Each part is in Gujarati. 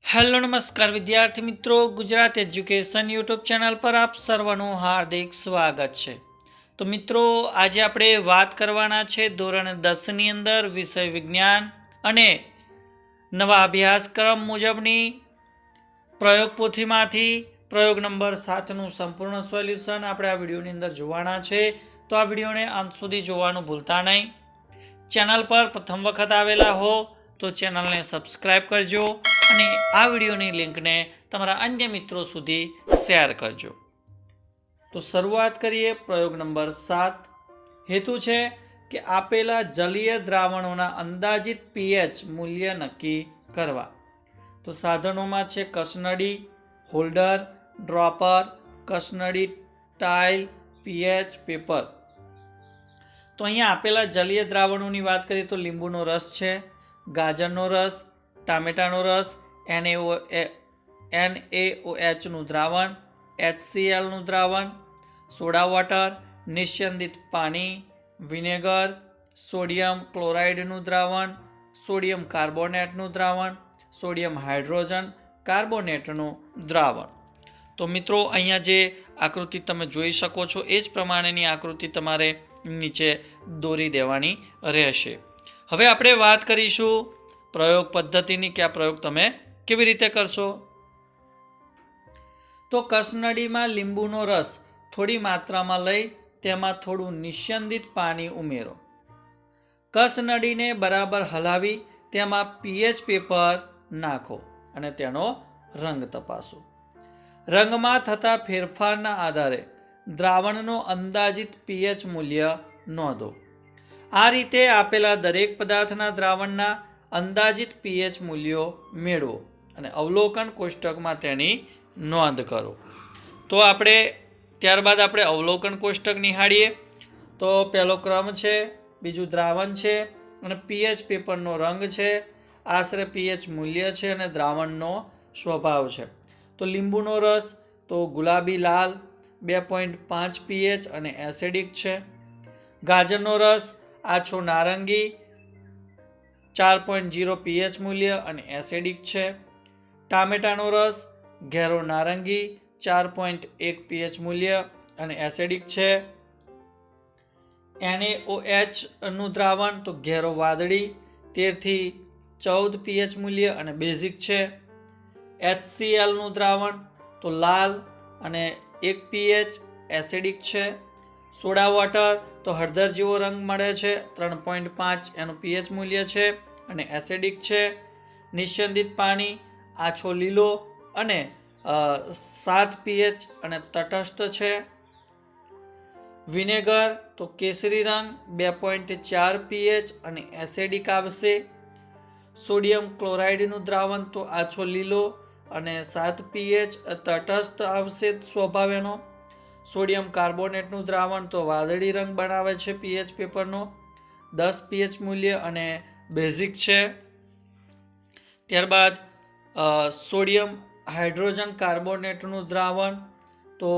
हेलो नमस्कार विद्यार्थी मित्रों, गुजरात एज्युकेशन यूट्यूब चैनल पर आप सर्वનું हार्दिक स्वागत છે। તો મિત્રો, આજે આપણે વાત કરવાના છે ધોરણ 10 ની અંદર વિષય વિજ્ઞાન અને નવા અભ્યાસક્રમ મુજબની પ્રયોગ પોથીમાંથી પ્રયોગ નંબર 7 નું સંપૂર્ણ સોલ્યુશન આપણે આ વિડિયોની અંદર જોવાના છે। તો આ વિડિયોને અંત સુધી જોવાનું ભૂલતા નહીં। ચેનલ પર પ્રથમ વખત આવેલા હો તો ચેનલને સબસ્ક્રાઇબ કરજો અને આ વિડિયોની લિંકને તમારા અન્ય મિત્રો સુધી શેર કરજો। તો શરૂઆત કરીએ પ્રયોગ નંબર 7। હેતુ છે કે આપેલા જલીય દ્રાવણોના અંદાજિત pH મૂલ્ય નક્કી કરવા। તો સાધનોમાં છે કસનળી, હોલ્ડર, ડ્રોપર, કસનળી ટાઇલ, pH પેપર। તો અહીંયા આપેલા જલીય દ્રાવણોની વાત કરીએ તો લીંબુનો રસ છે, ગાજરનો રસ, ટામેટાનો રસ, NaOH નું દ્રાવણ, HCl નું દ્રાવણ, સોડા વોટર, નિસ્યંદિત પાણી, વિનેગર, સોડિયમ ક્લોરાઇડનું દ્રાવણ, સોડિયમ કાર્બોનેટનું દ્રાવણ, સોડિયમ હાઇડ્રોજન કાર્બોનેટનું દ્રાવણ। તો મિત્રો, અહીંયા જે આકૃતિ તમે જોઈ શકો છો એ જ પ્રમાણેની આકૃતિ તમારે નીચે દોરી દેવાની રહેશે। હવે આપણે વાત કરીશું પ્રયોગ પદ્ધતિની કે આ પ્રયોગ તમે કેવી રીતે કરશો। તો કસનળીમાં લીંબુનો રસ થોડી માત્રામાં લઈ તેમાં થોડું નિસ્યંદિત પાણી ઉમેરો। કસનળીને બરાબર હલાવી તેમાં pH પેપર નાખો અને તેનો રંગ તપાસો। રંગમાં થતા ફેરફારના આધારે દ્રાવણનો અંદાજિત pH મૂલ્ય નોંધો। આ રીતે આપેલા દરેક પદાર્થના દ્રાવણના અંદાજિત pH મૂલ્યો મેળવો અને અવલોકન કોષ્ટકમાં તેની નોંધ કરો। તો ત્યારબાદ આપણે અવલોકન કોષ્ટક નિહાળીએ। તો પહેલો ક્રમ છે, બીજું દ્રાવણ છે અને pH પેપરનો રંગ છે, આશરે pH મૂલ્ય છે અને દ્રાવણનો સ્વભાવ છે। તો લીંબુનો રસ તો ગુલાબી લાલ 2.5 pH અને એસિડિક છે। ગાજરનો રસ આછો નારંગી 4.0 pH મૂલ્ય અને એસિડિક છે। ટામેટાનો રસ ઘેરો નારંગી 4.1 pH મૂલ્ય અને એસિડિક છે। NaOH નું દ્રાવણ તો ઘેરો વાદળી 13 થી 14 pH મૂલ્ય અને બેઝિક છે। HCl નું દ્રાવણ તો લાલ અને 1 pH એસિડિક છે। સોડા વોટર તો હળદર જેવો રંગ મળે છે, 3.5 એનું pH મૂલ્ય છે અને એસિડિક છે। નિસ્યંદિત પાણી આછો લીલો અને 7 pH અને તટસ્થ છે। વિનેગર તો કેસરી રંગ 2.4 pH અને એસિડિક આવશે। સોડિયમ ક્લોરાઇડનું દ્રાવણ તો આછો લીલો અને 7 pH તટસ્થ આવશે સ્વભાવ એનો। સોડિયમ કાર્બોનેટનું દ્રાવણ તો વાદળી રંગ બનાવે છે pH પેપરનો, 10 pH મૂલ્ય અને બેઝિક છે। ત્યારબાદ સોડિયમ હાઇડ્રોજન કાર્બોનેટનું દ્રાવણ તો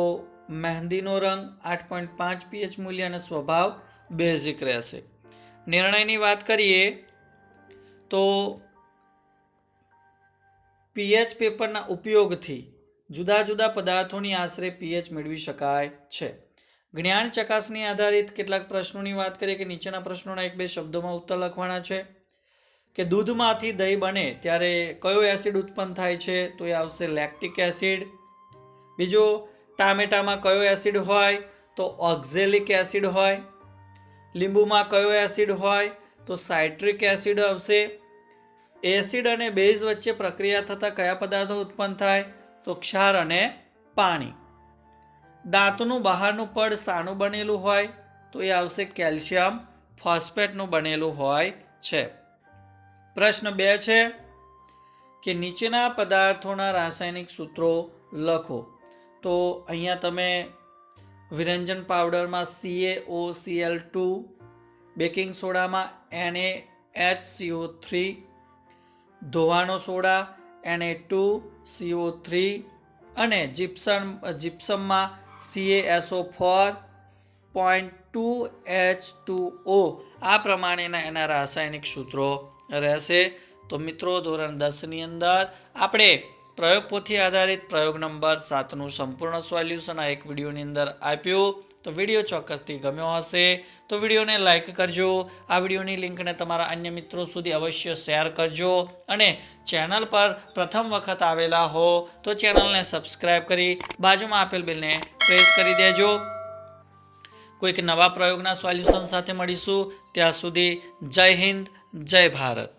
મહેંદીનો રંગ 8.5 pH મૂલ્ય અને સ્વભાવ બેઝિક રહેશે। નિર્ણયની વાત કરીએ તો pH પેપરના ઉપયોગથી જુદા જુદા પદાર્થોની આશરે pH મેળવી શકાય છે। જ્ઞાન ચકાસણી આધારિત કેટલાક પ્રશ્નોની વાત કરીએ કે નીચેના પ્રશ્નોના 1-2 શબ્દોમાં ઉત્તર લખવાના છે કે દૂધમાંથી દહીં બને ત્યારે કયો એસિડ ઉત્પન્ન થાય છે, તો એ આવશે લેક્ટિક એસિડ। બીજો, ટામેટામાં કયો એસિડ હોય તો ઓક્ઝેલિક એસિડ હોય। લીંબુમાં કયો એસિડ હોય તો સાઇટ્રિક એસિડ આવશે। એસિડ અને બેઝ વચ્ચે પ્રક્રિયા થતાં કયા પદાર્થો ઉત્પન્ન થાય તો ક્ષાર અને પાણી। દાંતનું બહારનું પડ શાનું બનેલું હોય તો એ આવશે કેલ્શિયમ ફોસ્ફેટનું બનેલું હોય છે। પ્રશ્ન 2 છે કે નીચેના પદાર્થોના રાસાયણિક સૂત્રો લખો। તો અહીંયા તમે વિરંજન પાવડરમાં CaOCl2, baking સોડામાં NaHCO3, ધોવાનો soda Na2CO3 અને જીપ્સમમાં CaSO4.2H2O આ પ્રમાણેના એના રાસાયણિક સૂત્રો રહેશે। તો મિત્રો ધોરણ 10ની અંદર આપણે પ્રયોગ પોથી આધારિત પ્રયોગ નંબર 7નું સંપૂર્ણ સોલ્યુશન આ એક વિડીયોની અંદર આપ્યું. તો વિડીયો ચોક્કસથી ગમ્યો હશે તો વિડીયોને લાઇક કરજો. આ વિડીયોની લિંકને તમારા અન્ય મિત્રો સુધી અવશ્ય શેર કરજો અને ચેનલ પર પ્રથમ વખત આવેલા હો તો ચેનલને સબસ્ક્રાઈબ કરી બાજુમાં આપેલ બેલને પ્રેસ કરી દેજો. કોઈક નવા પ્રયોગના સોલ્યુશન સાથે મળીશું. ત્યાં સુધી જય હિન્દ, જય ભારત.